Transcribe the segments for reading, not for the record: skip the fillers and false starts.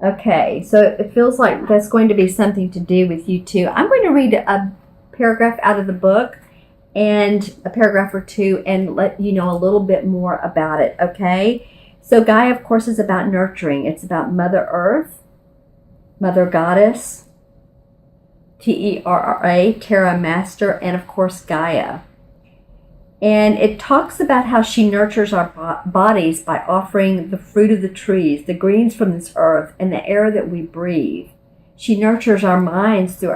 Okay, so it feels like that's going to be something to do with you too. I'm going to read a paragraph out of the book and a paragraph or two and let you know a little bit more about it, okay? So Gaia, of course, is about nurturing. It's about Mother Earth, Mother Goddess, Terra, Terra Master, and of course Gaia. And it talks about how she nurtures our bodies by offering the fruit of the trees, the greens from this earth, and the air that we breathe. She nurtures our minds through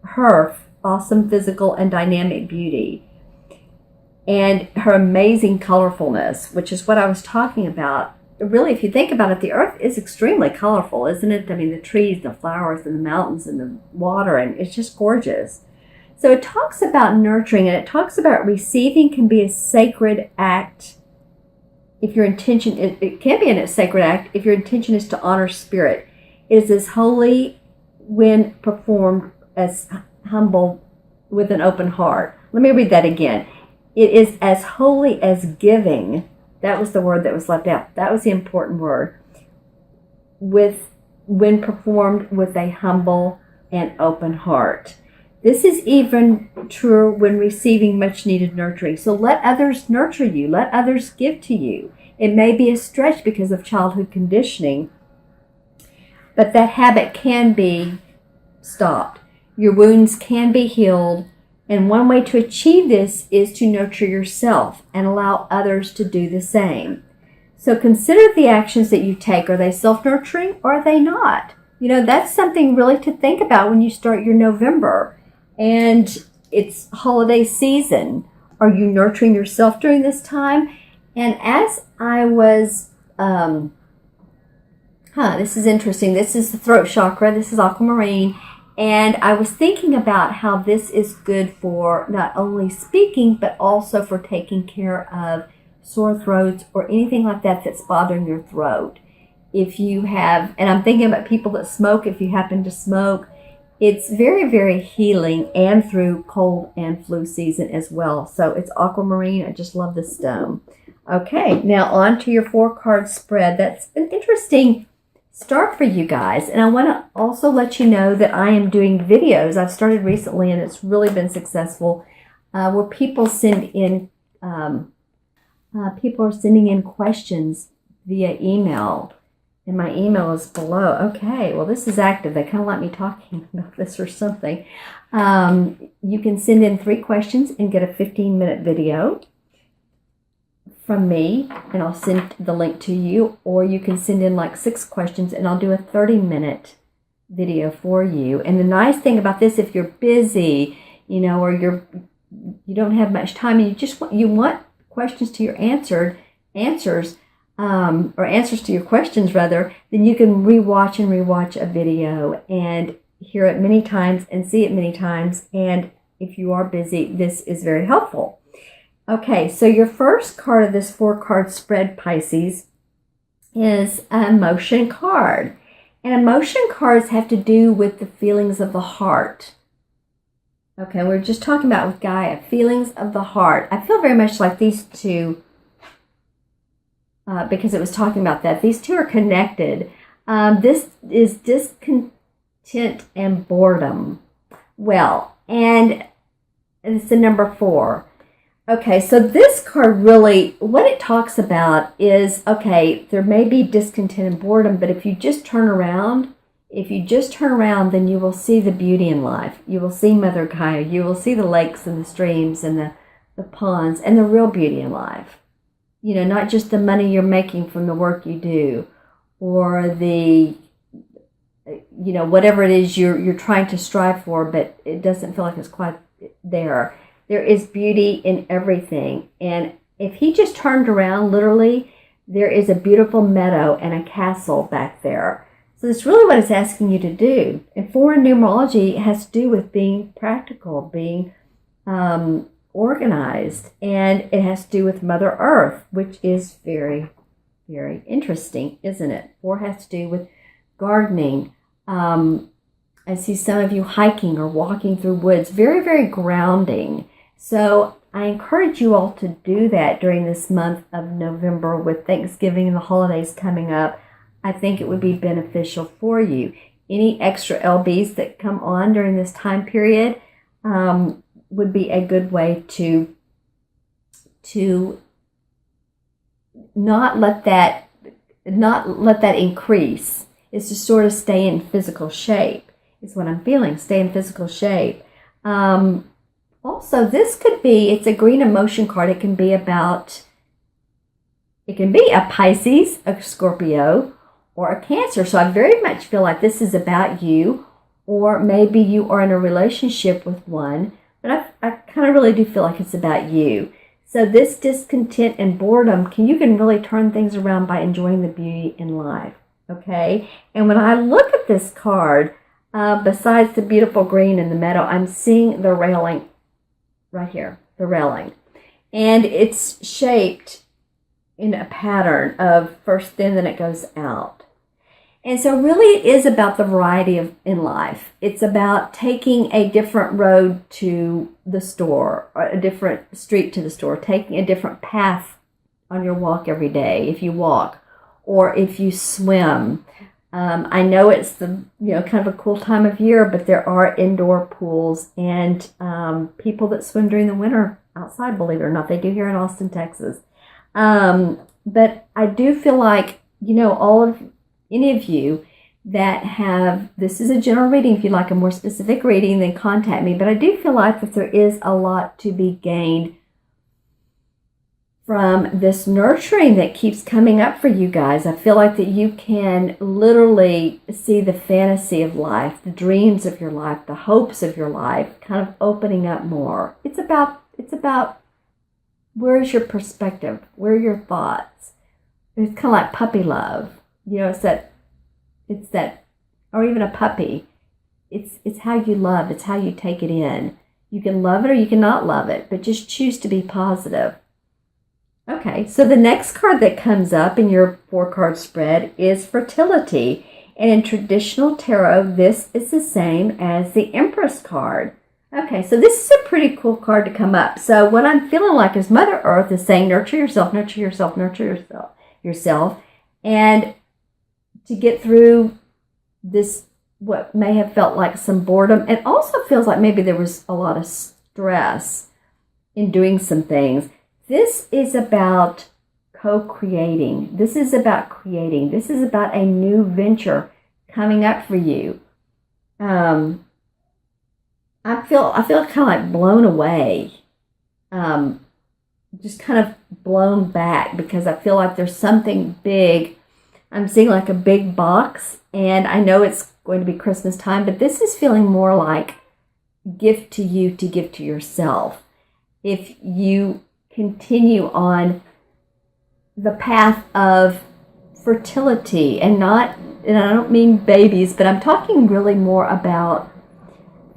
her awesome physical and dynamic beauty and her amazing colorfulness, which is what I was talking about. Really, if you think about it, the earth is extremely colorful, isn't it? I mean, the trees, the flowers, and the mountains, and the water, and it's just gorgeous. So it talks about nurturing, and it talks about receiving can be a sacred act if your intention, it can be a sacred act if your intention is to honor spirit. It is as holy when performed as humble with an open heart. Let me read that again. It is as holy as giving. That was the word that was left out. That was the important word. When performed with a humble and open heart. This is even truer when receiving much needed nurturing. So let others nurture you. Let others give to you. It may be a stretch because of childhood conditioning, but that habit can be stopped. Your wounds can be healed. And one way to achieve this is to nurture yourself and allow others to do the same. So consider the actions that you take. Are they self-nurturing or are they not? You know, that's something really to think about when you start your November. And it's holiday season. Are you nurturing yourself during this time? And as I was, this is interesting. This is the throat chakra. This is aquamarine. And I was thinking about how this is good for not only speaking, but also for taking care of sore throats or anything like that that's bothering your throat. If you have, and I'm thinking about people that smoke, if you happen to smoke, it's very, very healing and through cold and flu season as well. So it's aquamarine. I just love this stone. Okay, now on to your 4-card spread. That's an interesting start for you guys. And I want to also let you know that I am doing videos. I've started recently and it's really been successful where people send in, people are sending in questions via email. And my email is below. Okay, well, this is active. They kind of like me talking about this or something. You can send in 3 questions and get a 15-minute video from me, and I'll send the link to you. Or you can send in like 6 questions, and I'll do a 30-minute video for you. And the nice thing about this, if you're busy, you know, or you don't have much time, and you want questions to your answers, or answers to your questions rather, then you can rewatch a video and hear it many times and see it many times. And if you are busy, this is very helpful. Okay, so your first card of this 4-card spread, Pisces, is an emotion card. And emotion cards have to do with the feelings of the heart. Okay, we're just talking about with Gaia, feelings of the heart. I feel very much like these two, because it was talking about that. These two are connected. This is discontent and boredom. Well, and it's the number 4. Okay, so this card really, what it talks about is, okay, there may be discontent and boredom, but if you just turn around, then you will see the beauty in life. You will see Mother Gaia. You will see the lakes and the streams and the ponds and the real beauty in life. You know, not just the money you're making from the work you do, or the, you know, whatever it is you're trying to strive for, but it doesn't feel like it's quite there. There is beauty in everything. And if he just turned around, literally, there is a beautiful meadow and a castle back there. So that's really what it's asking you to do. And 4 in numerology has to do with being practical, being organized, and it has to do with Mother Earth, which is very, very interesting, isn't it? 4 has to do with gardening. I see some of you hiking or walking through woods. Very, very grounding. So I encourage you all to do that during this month of November with Thanksgiving and the holidays coming up. I think it would be beneficial for you. Any extra LBs that come on during this time period would be a good way to not let that increase. Is to sort of stay in physical shape. Is what I'm feeling. Stay in physical shape. Also, this could be. It's a green emotion card. It can be a Pisces, a Scorpio, or a Cancer. So I very much feel like this is about you, or maybe you are in a relationship with one. But I kind of really do feel like it's about you. So this discontent and boredom, you can really turn things around by enjoying the beauty in life. Okay? And when I look at this card, besides the beautiful green in the meadow, I'm seeing the railing right here, the railing. And it's shaped in a pattern of first thin, then it goes out. And so really it is about the variety in life. It's about taking a different road to the store, or a different street to the store, taking a different path on your walk every day, if you walk, or if you swim. I know it's the kind of a cool time of year, but there are indoor pools and people that swim during the winter outside, believe it or not. They do here in Austin, Texas. But I do feel like, any of you that have, this is a general reading. If you'd like a more specific reading, then contact me. But I do feel like that there is a lot to be gained from this nurturing that keeps coming up for you guys. I feel like that you can literally see the fantasy of life, the dreams of your life, the hopes of your life kind of opening up more. It's about where is your perspective? Where are your thoughts? It's kind of like puppy love. It's that, or even a puppy. It's how you love. It's how you take it in. You can love it or you cannot love it, but just choose to be positive. Okay, so the next card that comes up in your 4-card spread is fertility. And in traditional tarot, this is the same as the Empress card. Okay, so this is a pretty cool card to come up. So what I'm feeling like is Mother Earth is saying, nurture yourself, nurture yourself, nurture yourself. And to get through this, what may have felt like some boredom, and also feels like maybe there was a lot of stress in doing some things. This is about co-creating. This is about creating. This is about a new venture coming up for you. I feel kind of like blown away. Just kind of blown back, because I feel like there's something big. I'm seeing like a big box, and I know it's going to be Christmas time, but this is feeling more like gift to you to give to yourself. If you continue on the path of fertility, and I don't mean babies, but I'm talking really more about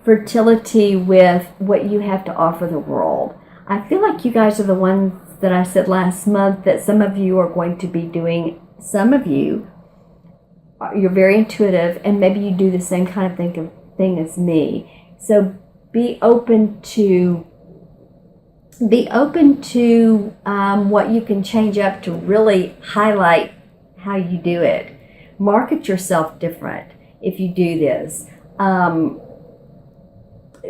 fertility with what you have to offer the world. I feel like you guys are the ones that I said last month that some of you are going to be doing. Some of you, you're very intuitive, and maybe you do the same kind of thing as me. So be open to what you can change up to really highlight how you do it. Market yourself different if you do this.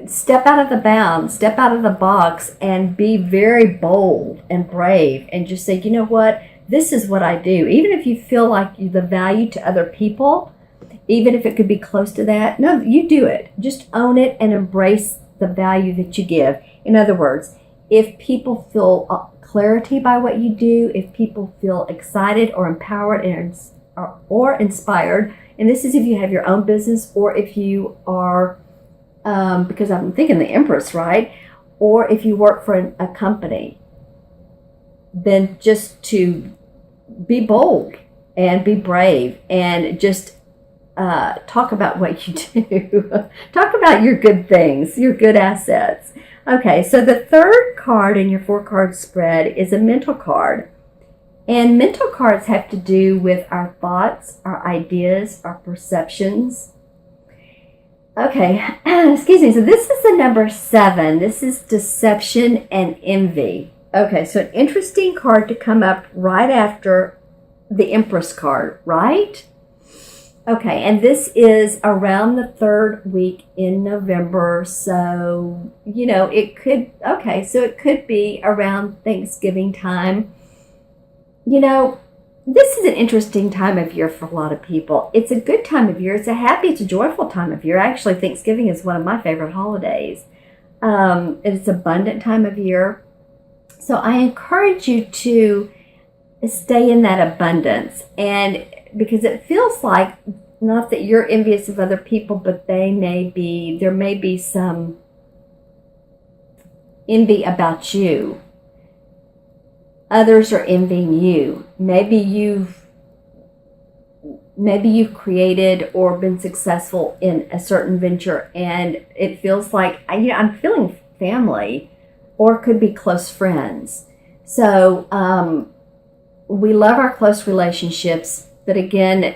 Step out of the bounds, step out of the box, and be very bold and brave, and just say, you know what, this is what I do. Even if you feel like the value to other people, even if it could be close to that, no, you do it. Just own it and embrace the value that you give. In other words, if people feel clarity by what you do, if people feel excited or empowered or inspired, and this is if you have your own business, or if you are, because I'm thinking the Empress, right? Or if you work for a company, then just to be bold and be brave, and just talk about what you do. Talk about your good things, your good assets. Okay, so the third card in your 4-card spread is a mental card. And mental cards have to do with our thoughts, our ideas, our perceptions. Okay, excuse me. So this is the number 7. This is deception and envy. Okay, so an interesting card to come up right after the Empress card, right? Okay, and this is around the third week in November, so, it could be around Thanksgiving time. This is an interesting time of year for a lot of people. It's a good time of year. It's a joyful time of year. Actually, Thanksgiving is one of my favorite holidays. It's an abundant time of year. So I encourage you to stay in that abundance. And because it feels like, not that you're envious of other people, but there may be some envy about you. Others are envying you. Maybe you've created or been successful in a certain venture, and it feels like, I'm feeling family, or it could be close friends. So we love our close relationships, but again,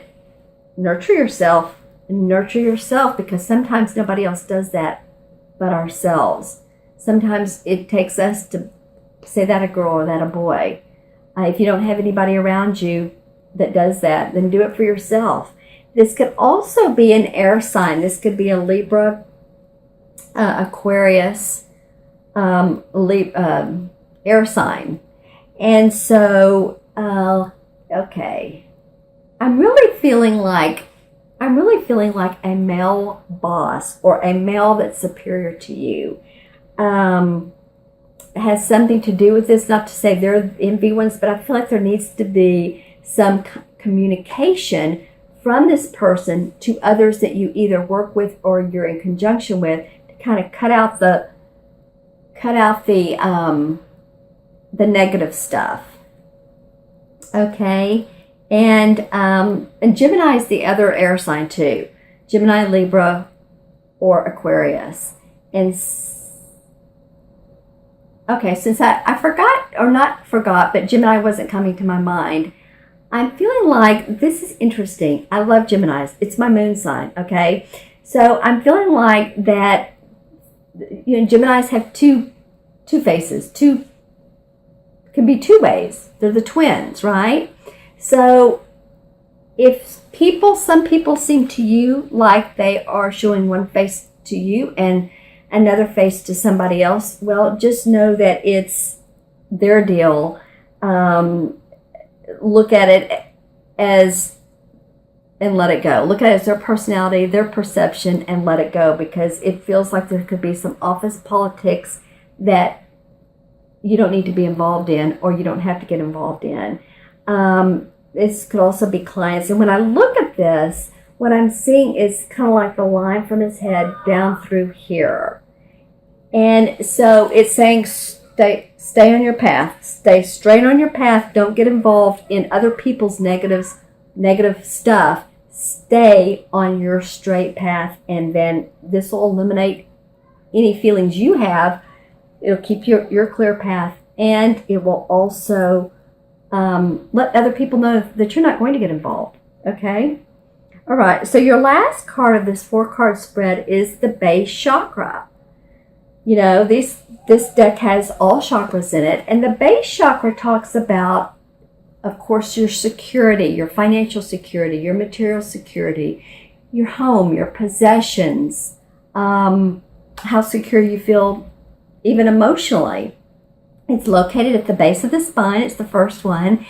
nurture yourself, because sometimes nobody else does that but ourselves. Sometimes it takes us to say that a girl or that a boy. If you don't have anybody around you that does that, then do it for yourself. This could also be an air sign. This could be a Libra, Aquarius, air sign. And so, okay. I'm really feeling like a male boss, or a male that's superior to you. Has something to do with this. Not to say they're envy ones, but I feel like there needs to be some communication from this person to others that you either work with or you're in conjunction with, to kind of cut out the negative stuff. Okay, and Gemini is the other air sign too. Gemini, Libra, or Aquarius. And okay, since I forgot, or not forgot, but Gemini wasn't coming to my mind, I'm feeling like this is interesting. I love Geminis. It's my moon sign, okay? So I'm feeling like that, Geminis have two faces. Can be two ways. They're the twins, right? So if some people seem to you like they are showing one face to you and another face to somebody else, well, just know that it's their deal. Look at it and let it go. Look at it as their personality, their perception, and let it go, because it feels like there could be some office politics that you don't need to be involved in, or you don't have to get involved in. This could also be clients. And when I look at this, what I'm seeing is kind of like the line from his head down through here. And so it's saying stay on your path. Stay straight on your path. Don't get involved in other people's negative stuff. Stay on your straight path, and then this will eliminate any feelings you have. It'll keep your clear path, and it will also let other people know that you're not going to get involved. Okay? All right, so your last card of this 4-card spread is the base chakra. This deck has all chakras in it, and the base chakra talks about, of course, your security, your financial security, your material security, your home, your possessions, how secure you feel even emotionally. It's located at the base of the spine. It's the first one.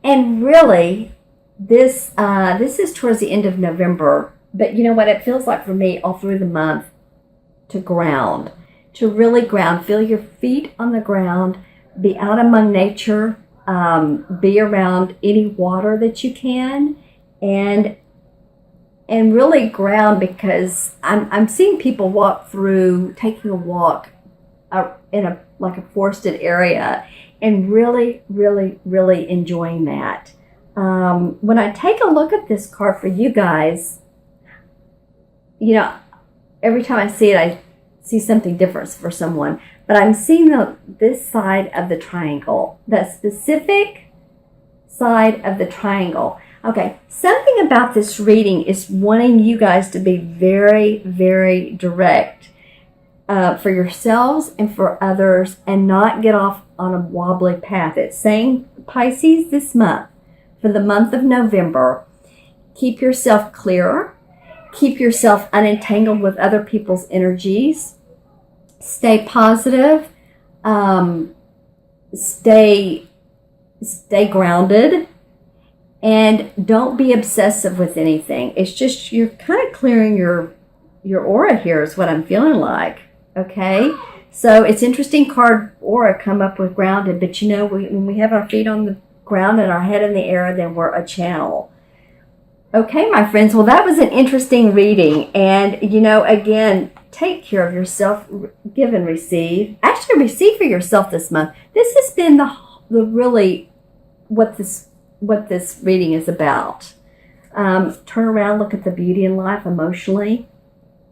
And really, this is towards the end of November. But you know what? It feels like for me all through the month to ground. To really ground. Feel your feet on the ground. Be out among nature. Be around any water that you can. And really ground, because I'm seeing people walk through, taking a walk in a forested area, and really, really, really enjoying that. When I take a look at this card for you guys, every time I see it, I see something different for someone. But I'm seeing this side of the triangle, that specific side of the triangle. Okay, something about this reading is wanting you guys to be very, very direct for yourselves and for others, and not get off on a wobbly path. It's saying, Pisces, this month, for the month of November. Keep yourself clear. Keep yourself unentangled with other people's energies. Stay positive. Stay grounded. And don't be obsessive with anything. It's just you're kind of clearing your aura here is what I'm feeling like. Okay? So it's interesting card aura come up with grounded. But you know, when we have our feet on the ground and our head in the air, then we're a channel. Okay, my friends. Well, that was an interesting reading. And, you know, again, take care of yourself. Give and receive. Actually, receive for yourself this month. This has been the really what this reading is about. Turn around, look at the beauty in life emotionally.